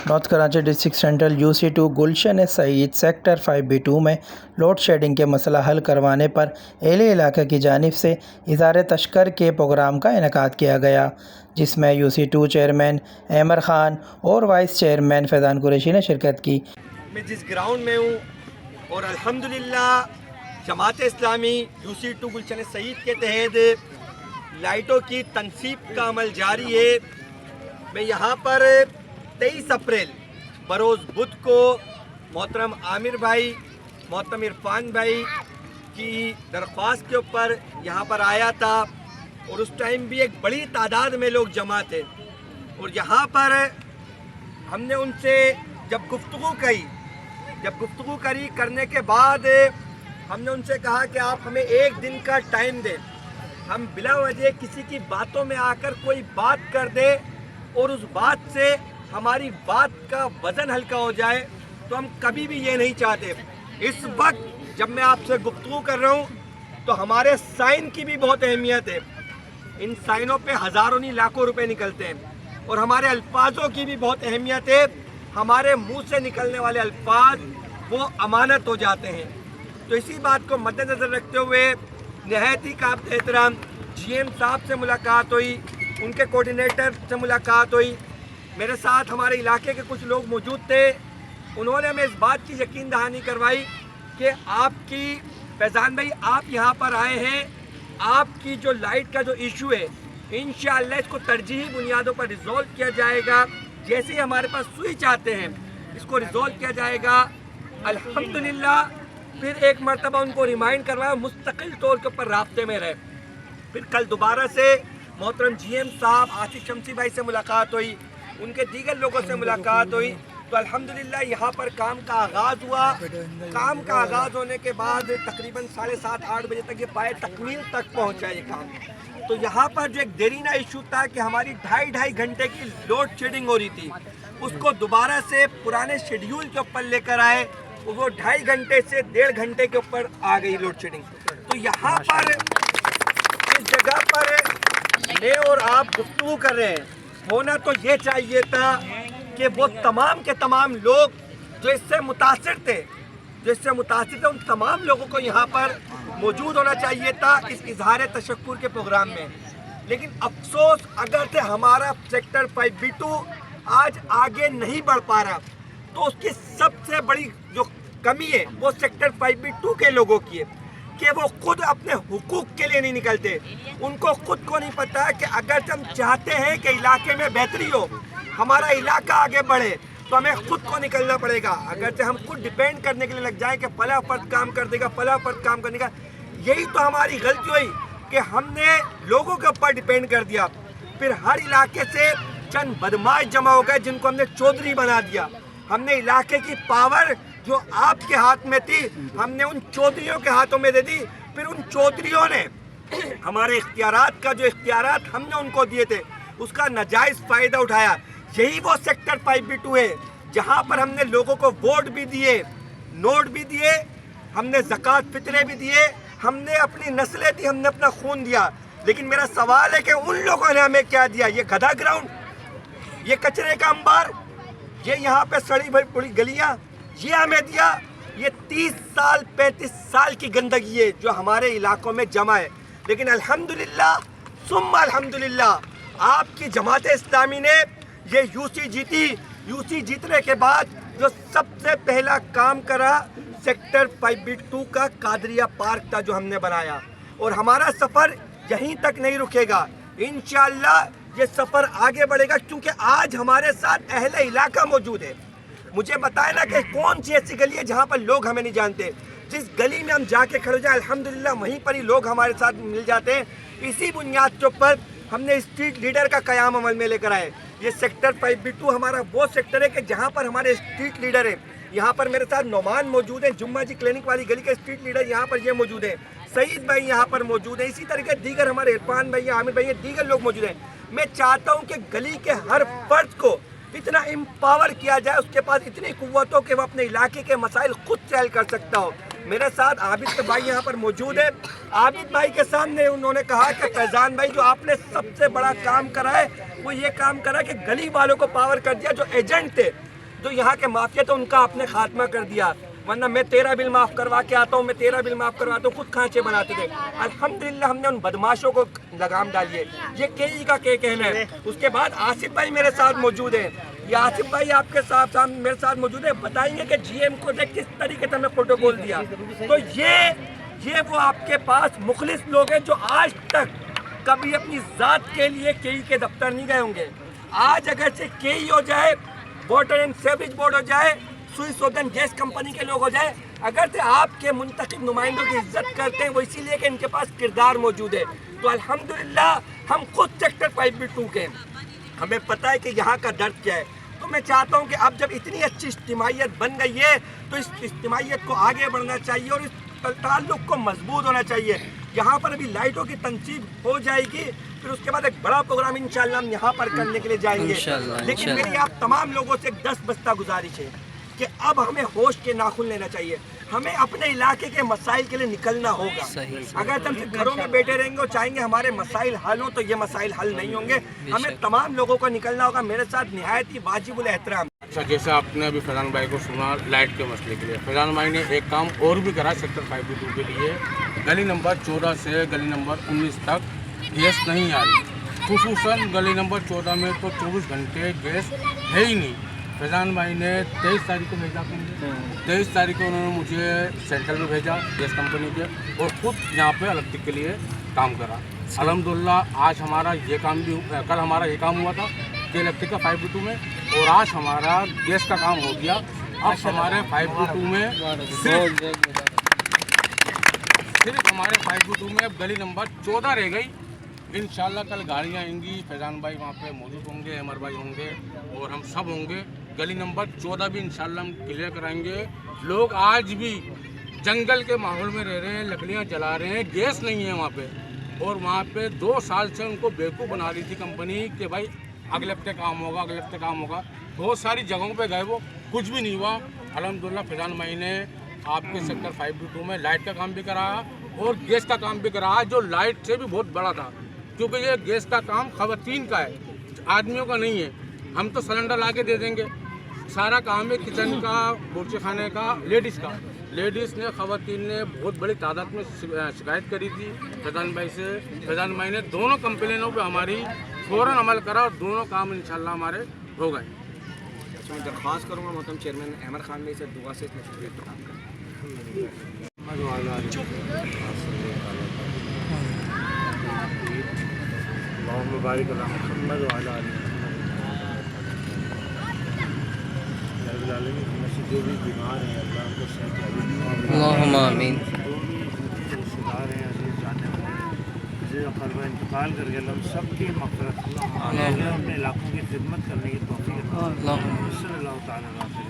North Karachi district central UC2 گلشن سعید sector 5B2 میں load shedding کے مسئلہ حل کروانے پر اہل علاقہ کی جانب سے اظہار تشکر کے پروگرام کا انعقاد کیا گیا، جس میں UC2 چیئرمین احمد خان اور وائس چیئرمین فیضان قریشی نے شرکت کی۔ میں جس گراؤنڈ میں ہوں اور الحمدللہ جماعت اسلامی UC2 گلشن سعید کے تحت لائٹوں کی تنصیب کا عمل جاری ہے۔ میں یہاں پر 23 اپریل بروز بدھ کو محترم عامر بھائی، محترم عرفان بھائی کی درخواست کے اوپر یہاں پر آیا تھا، اور اس ٹائم بھی ایک بڑی تعداد میں لوگ جمع تھے، اور یہاں پر ہم نے ان سے جب گفتگو کرنے کے بعد ہم نے ان سے کہا کہ آپ ہمیں ایک دن کا ٹائم دیں، ہم بلا وجہ کسی کی باتوں میں آ کر کوئی بات کر دے اور اس بات سے ہماری بات کا وزن ہلکا ہو جائے، تو ہم کبھی بھی یہ نہیں چاہتے۔ اس وقت جب میں آپ سے گفتگو کر رہا ہوں تو ہمارے سائن کی بھی بہت اہمیت ہے، ان سائنوں پہ ہزاروں نہیں لاکھوں روپے نکلتے ہیں، اور ہمارے الفاظوں کی بھی بہت اہمیت ہے، ہمارے منہ سے نکلنے والے الفاظ وہ امانت ہو جاتے ہیں۔ تو اسی بات کو مد نظر رکھتے ہوئے نہایت ہی قابل احترام GM صاحب سے ملاقات ہوئی، ان کے کوارڈینیٹر سے ملاقات ہوئی، میرے ساتھ ہمارے علاقے کے کچھ لوگ موجود تھے، انہوں نے ہمیں اس بات کی یقین دہانی کروائی کہ آپ کی فیضان بھائی آپ یہاں پر آئے ہیں، آپ کی جو لائٹ کا جو ایشو ہے انشاءاللہ اس کو ترجیحی بنیادوں پر ریزولو کیا جائے گا، جیسے ہی ہمارے پاس سوئچ آتے ہیں اس کو ریزولو کیا جائے گا۔ الحمدللہ پھر ایک مرتبہ ان کو ریمائنڈ کروایا، مستقل طور کے اوپر رابطے میں رہے۔ پھر کل دوبارہ سے محترم GM صاحب آصف شمسی بھائی سے ملاقات ہوئی، ان کے دیگر لوگوں سے ملاقات ہوئی، تو الحمدللہ یہاں پر کام کا آغاز ہوا۔ کام کا آغاز ہونے کے بعد تقریباً 7:30-8 بجے تک یہ پائے تکمیل تک پہنچا یہ کام۔ تو یہاں پر جو ایک دیرینہ ایشو تھا کہ ہماری 2.5 گھنٹے کی لوڈ شیڈنگ ہو رہی تھی، اس کو دوبارہ سے پرانے شیڈیول کے اوپر لے کر آئے، وہ 2.5 گھنٹے سے 1.5 گھنٹے کے اوپر آ گئی لوڈ شیڈنگ۔ تو یہاں پر اس جگہ پر میں اور آپ گفتگو کر رہے ہیں، ہونا تو یہ چاہیے تھا کہ وہ تمام کے تمام لوگ جو اس سے متاثر تھے ان تمام لوگوں کو یہاں پر موجود ہونا چاہیے تھا اس اظہار تشکر کے پروگرام میں۔ لیکن افسوس اگرچہ ہمارا سیکٹر 5B2 آج آگے نہیں بڑھ پا رہا، تو اس کی سب سے بڑی جو کمی ہے وہ سیکٹر 5B2 کے لوگوں کی ہے کہ وہ خود اپنے حقوق کے لیے نہیں نکلتے۔ ان کو خود کو نہیں پتا کہ اگر ہم چاہتے ہیں کہ علاقے میں بہتری ہو، ہمارا علاقہ آگے بڑھے، تو ہمیں خود کو نکلنا پڑے گا۔ اگرچہ ہم خود ڈیپینڈ کرنے کے لیے لگ جائیں کہ فلاں فرد کام کر دے گا، فلاں فرد کام کرنے کا، یہی تو ہماری غلطی ہوئی کہ ہم نے لوگوں کے اوپر ڈیپینڈ کر دیا۔ پھر ہر علاقے سے چند بدماش جمع ہو گئے جن کو ہم نے چودھری بنا دیا۔ ہم نے علاقے کی پاور جو آپ کے ہاتھ میں تھی ہم نے ان چودھریوں کے ہاتھوں میں دے دی، پھر ان چودھریوں نے ہمارے اختیارات کا جو اختیارات ہم نے ان کو دیے تھے اس کا ناجائز فائدہ اٹھایا۔ یہی وہ سیکٹر 5B2 ہے جہاں پر ہم نے لوگوں کو ووٹ بھی دیے، نوٹ بھی دیے، ہم نے زکوٰۃ فطرے بھی دیے، ہم نے اپنی نسلیں دی، ہم نے اپنا خون دیا۔ لیکن میرا سوال ہے کہ ان لوگوں نے ہمیں کیا دیا؟ یہ گدھا گراؤنڈ، یہ کچرے کا انبار، یہ یہاں پہ سڑی بھری پڑی گلیاں، یہ ہمیں دیا؟ یہ 30 سال 35 سال کی گندگی ہے جو ہمارے علاقوں میں جمع ہے۔ لیکن الحمدللہ ثم الحمدللہ آپ کی جماعت اسلامی نے یہ UC جیتنے کے بعد جو سب سے پہلا کام کرا سیکٹر 5B2 کا قادریہ پارک تھا جو ہم نے بنایا، اور ہمارا سفر یہیں تک نہیں رکے گا، انشاءاللہ یہ سفر آگے بڑھے گا، کیونکہ آج ہمارے ساتھ اہل علاقہ موجود ہے۔ مجھے بتائے نا کہ کون سی ایسی گلی ہے جہاں پر لوگ ہمیں نہیں جانتے؟ جس گلی میں ہم جا کے کھڑے ہو جائیں الحمدللہ وہیں پر ہی لوگ ہمارے ساتھ مل جاتے ہیں۔ اسی بنیاد کے اوپر ہم نے اسٹریٹ لیڈر کا قیام عمل میں لے کر آئے۔ یہ سیکٹر 5B2 ہمارا وہ سیکٹر ہے کہ جہاں پر ہمارے اسٹریٹ لیڈر ہیں۔ یہاں پر میرے ساتھ نعمان موجود ہیں، جمعہ جی کلینک والی گلی کے اسٹریٹ لیڈر یہاں پر یہ موجود ہیں، سعید بھائی یہاں پر موجود ہیں، اسی طریقے دیگر ہمارے عرفان بھائی، عامر بھائی، دیگر لوگ موجود ہیں۔ میں چاہتا ہوں کہ گلی کے ہر فرد کو اتنا امپاور کیا جائے، اس کے پاس اتنی قوت ہو کہ وہ اپنے علاقے کے مسائل خود سے حل کر سکتا ہو۔ میرے ساتھ عابد بھائی یہاں پر موجود ہے۔ عابد بھائی کے سامنے انہوں نے کہا کہ فیضان بھائی جو آپ نے سب سے بڑا کام کرا ہے وہ یہ کام کرا کہ گلی والوں کو پاور کر دیا، جو ایجنٹ تھے جو یہاں کے مافیا تھے ان کا آپ نے خاتمہ کر دیا، ورنہ میں تیرا بل معاف کروا کے آتا ہوں، میں تیرا بل معاف کرواتا ہوں، خود کھانچے بناتے تھے۔ الحمدللہ ہم نے ان بدماشوں کو لگام ڈالی ہے، یہ KE کا کہنا ہے۔ اس کے بعد آصف بھائی میرے ساتھ موجود ہیں، یہ آصف بھائی آپ کے ساتھ میرے ساتھ موجود ہے، بتائیں گے کہ GM کو نے کس طریقے سے ہمیں پروٹوکول دیا۔ تو یہ وہ آپ کے پاس مخلص لوگ ہیں جو آج تک کبھی اپنی ذات کے لیے KE کے دفتر نہیں گئے ہوں گے۔ آج اگر سے KE ہو جائے، واٹر اینڈ سیوریج بورڈ ہو جائے، سوئی سودن گیس کمپنی کے لوگ ہو جائے، اگر سے آپ کے منتخب نمائندوں کی عزت کرتے ہیں وہ اسی لیے کہ ان کے پاس کردار موجود ہے۔ تو الحمدللہ ہم خود سیکٹر 5B2 کے ہمیں پتہ ہے کہ یہاں کا درد کیا ہے۔ تو میں چاہتا ہوں کہ اب جب اتنی اچھی اجتماعیت بن گئی ہے تو اس اجتماعیت کو آگے بڑھنا چاہیے اور اس تعلق کو مضبوط ہونا چاہیے۔ یہاں پر ابھی لائٹوں کی تنصیب ہو جائے گی، پھر اس کے بعد ایک بڑا پروگرام انشاءاللہ ہم یہاں پر کرنے کے لیے جائیں گے۔ لیکن میری آپ تمام لوگوں سے ایک 10 بستہ گزارش ہے کہ اب ہمیں ہوش کے ناخن لینا چاہیے، ہمیں اپنے علاقے کے مسائل کے لیے نکلنا ہوگا۔ اگر ہم صرف گھروں میں بیٹھے رہیں گے اور چاہیں گے ہمارے مسائل حل ہوں تو یہ مسائل حل نہیں ہوں گے، ہمیں تمام لوگوں کو نکلنا ہوگا۔ میرے ساتھ نہایت ہی واجب الاحترام۔ اچھا، جیسے آپ نے ابھی فیضان بھائی کو سنا لائٹ کے مسئلے کے لیے، فیضان بھائی نے ایک کام اور بھی کرا سیکٹر 5B2 کے لیے، گلی نمبر 14 سے گلی نمبر 19 تک گیس نہیں آ رہی، خصوصاً گلی نمبر 14 میں تو 24 گھنٹے گیس ہے ہی نہیں۔ فیضان بھائی نے 23 تاریخ کو بھیجا، 23 تاریخ کو انہوں نے مجھے سینٹرل میں بھیجا گیس کمپنی کے، اور خود یہاں پہ الیکٹرک کے لیے کام کرا۔ الحمدللہ آج ہمارا یہ کام بھی، کل ہمارا یہ کام ہوا تھا کہ الیکٹرک کا 5B2 میں، اور آج ہمارا گیس کا کام ہو گیا۔ اب ہمارے 5B2 میں صرف ہمارے 5B2 میں اب گلی نمبر 14 رہ گئی۔ انشاءاللہ کل گاڑیاں آئیں گی، فیضان بھائی وہاں پہ موجود ہوں گے، عمر بھائی ہوں گے اور ہم سب ہوں گے۔ گلی نمبر 14 بھی انشاءاللہ ہم کلیئر کرائیں گے۔ لوگ آج بھی جنگل کے ماحول میں رہ رہے ہیں، لکڑیاں جلا رہے ہیں، گیس نہیں ہے وہاں پہ، اور وہاں پہ 2 سال سے ان کو بیوقوف بنا رہی تھی کمپنی کہ بھائی اگلے ہفتے کام ہوگا، اگلے ہفتے کام ہوگا۔ بہت ساری جگہوں پہ گئے، وہ کچھ بھی نہیں ہوا۔ الحمدللہ فیضان بھائی نے آپ کے سیکٹر 5B2 میں لائٹ کا کام بھی کرایا اور گیس کا کام بھی کرایا، جو لائٹ سے بھی بہت بڑا تھا، کیونکہ یہ گیس کا کام خواتین کا ہے، آدمیوں کا نہیں ہے۔ ہم تو سلنڈر لا کے دے دیں گے، سارا کام ہے کچن کا، بورچے خانے کا، لیڈیز کا۔ لیڈیز نے، خواتین نے بہت بڑی تعداد میں شکایت کری تھی فیضان بھائی سے۔ فیضان بھائی نے دونوں کمپلینوں پہ ہماری فوراً عمل کرا اور دونوں کام انشاءاللہ ہمارے ہو گئے۔ میں درخواست کروں گا محترم چیئرمین احمد خان نے اسے دعا سے اس میں کام کریں۔ مبارک اللہ محمد وعلی آل محمد، جو بھی بیمار ہیں اللہ کو صحت اللہم آمین۔ جو بھی رشتے دار ہیں عزیز جانے والے عزیز اقربا انتقال کر کے اللہ سب کی مغفرت، اللہ اپنے علاقوں کی خدمت کرنے کی توفیق، صلی اللہ تعالیٰ علیہ وسلم۔